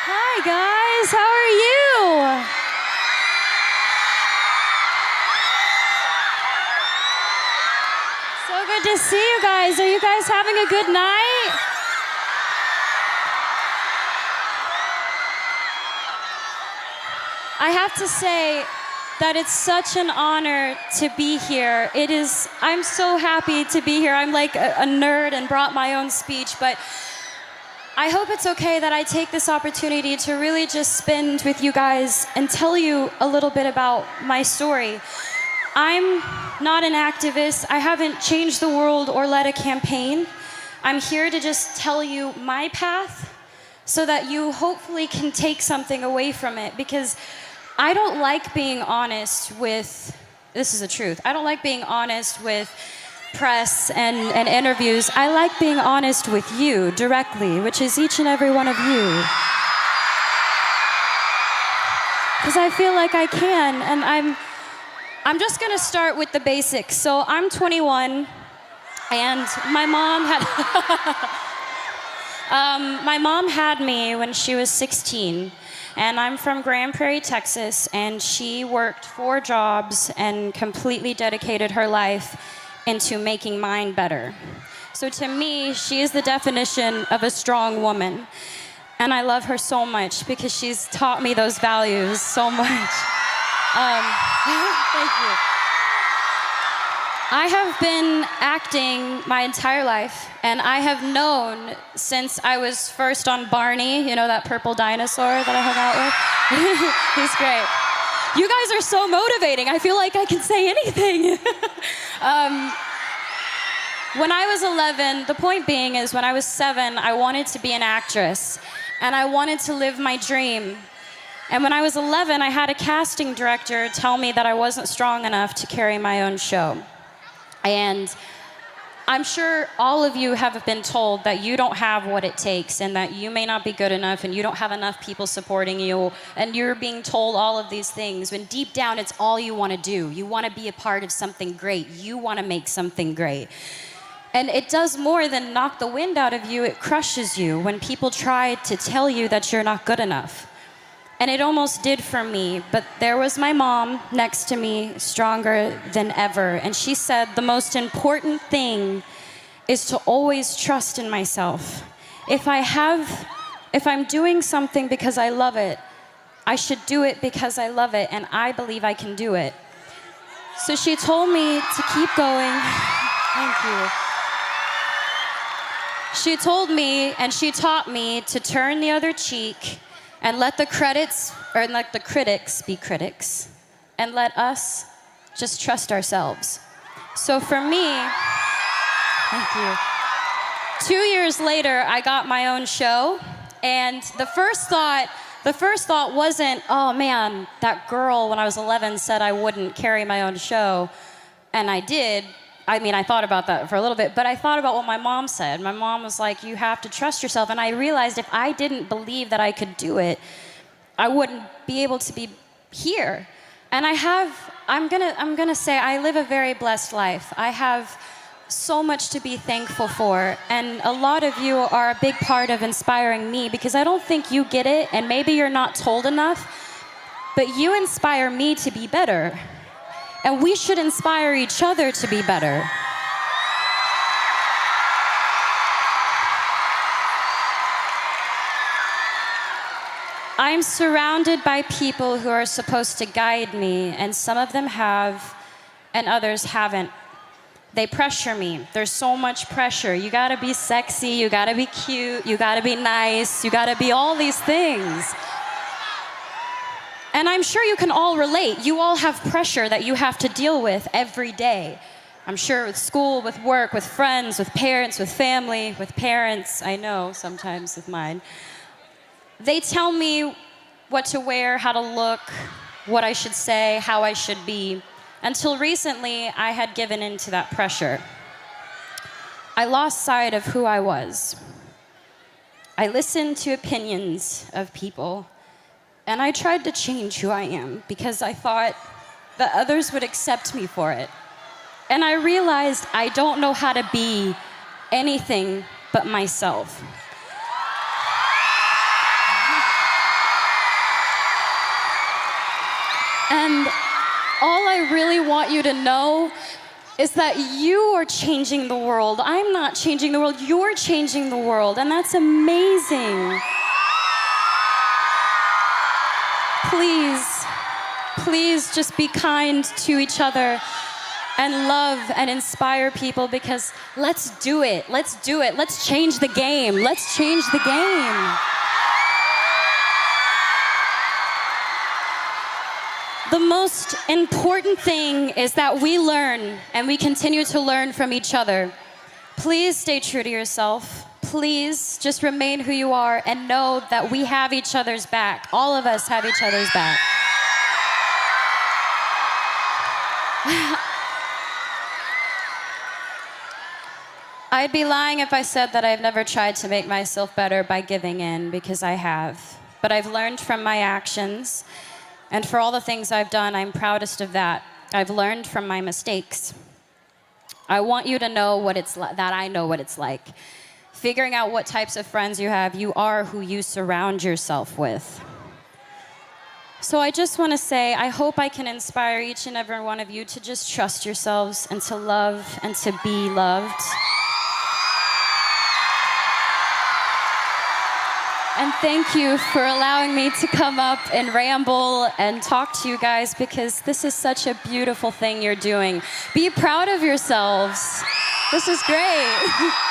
Hi, guys. How are you? So good to see you guys. Are you guys having a good night? I have to say that it's such an honor to be here. I'm so happy to be here. I'm like a nerd and brought my own speech, but I hope it's okay that I take this opportunity to really just spend with you guys and tell you a little bit about my story. I'm not an activist. I haven't changed the world or led a campaign. I'm here to just tell you my path so that you hopefully can take something away from it, because I don't like being honest with, this is the truth, I don't like being honest with press and interviews. I like being honest with you directly, which is each and every one of you. Because I feel like I can, and I'm just gonna start with the basics. So I'm 21, and my mom had me when she was 16. And I'm from Grand Prairie, Texas, and she worked 4 jobs and completely dedicated her life into making mine better. So to me, she is the definition of a strong woman. And I love her so much because she's taught me those values so much. Thank you. I have been acting my entire life, and I have known since I was first on Barney, you know, that purple dinosaur that I hung out with? He's great. You guys are so motivating. I feel like I can say anything. When I was 11, the point being is when I was 7, I wanted to be an actress, and I wanted to live my dream. And when I was 11, I had a casting director tell me that I wasn't strong enough to carry my own show. And I'm sure all of you have been told that you don't have what it takes and that you may not be good enough and you don't have enough people supporting you, and you're being told all of these things when deep down it's all you want to do. You want to be a part of something great. You want to make something great. And it does more than knock the wind out of you. It crushes you when people try to tell you that you're not good enough. And it almost did for me, but there was my mom next to me, stronger than ever. And she said, the most important thing is to always trust in myself. If I'm doing something because I love it, I should do it because I love it, and I believe I can do it. So she told me to keep going. Thank you. She told me and she taught me to turn the other cheek and let the critics be critics, and let us just trust ourselves. So for me, thank you. 2 years later, I got my own show, and the first thought wasn't, oh man, that girl when I was 11 said I wouldn't carry my own show, and I did. I mean, I thought about that for a little bit, but I thought about what my mom said. My mom was like, you have to trust yourself. And I realized if I didn't believe that I could do it, I wouldn't be able to be here. And I'm gonna say I live a very blessed life. I have so much to be thankful for. And a lot of you are a big part of inspiring me, because I don't think you get it, and maybe you're not told enough, but you inspire me to be better. And we should inspire each other to be better. I'm surrounded by people who are supposed to guide me, and some of them have, and others haven't. They pressure me. There's so much pressure. You gotta be sexy, you gotta be cute, you gotta be nice, you gotta be all these things. And I'm sure you can all relate. You all have pressure that you have to deal with every day. I'm sure with school, with work, with friends, with parents, with family, with parents, I know sometimes with mine. They tell me what to wear, how to look, what I should say, how I should be. Until recently, I had given in to that pressure. I lost sight of who I was. I listened to opinions of people, and I tried to change who I am because I thought that others would accept me for it. And I realized I don't know how to be anything but myself. And all I really want you to know is that you are changing the world. I'm not changing the world, you're changing the world, and that's amazing. Please, please just be kind to each other and love and inspire people, because let's do it, let's do it. Let's change the game, let's change the game. The most important thing is that we learn and we continue to learn from each other. Please stay true to yourself. Please just remain who you are and know that we have each other's back. All of us have each other's back. I'd be lying if I said that I've never tried to make myself better by giving in, because I have. But I've learned from my actions. And for all the things I've done, I'm proudest of that. I've learned from my mistakes. I want you to know what it's that I know what it's like. Figuring out what types of friends you have, you are who you surround yourself with. So I just want to say, I hope I can inspire each and every one of you to just trust yourselves and to love and to be loved. And thank you for allowing me to come up and ramble and talk to you guys, because this is such a beautiful thing you're doing. Be proud of yourselves. This is great.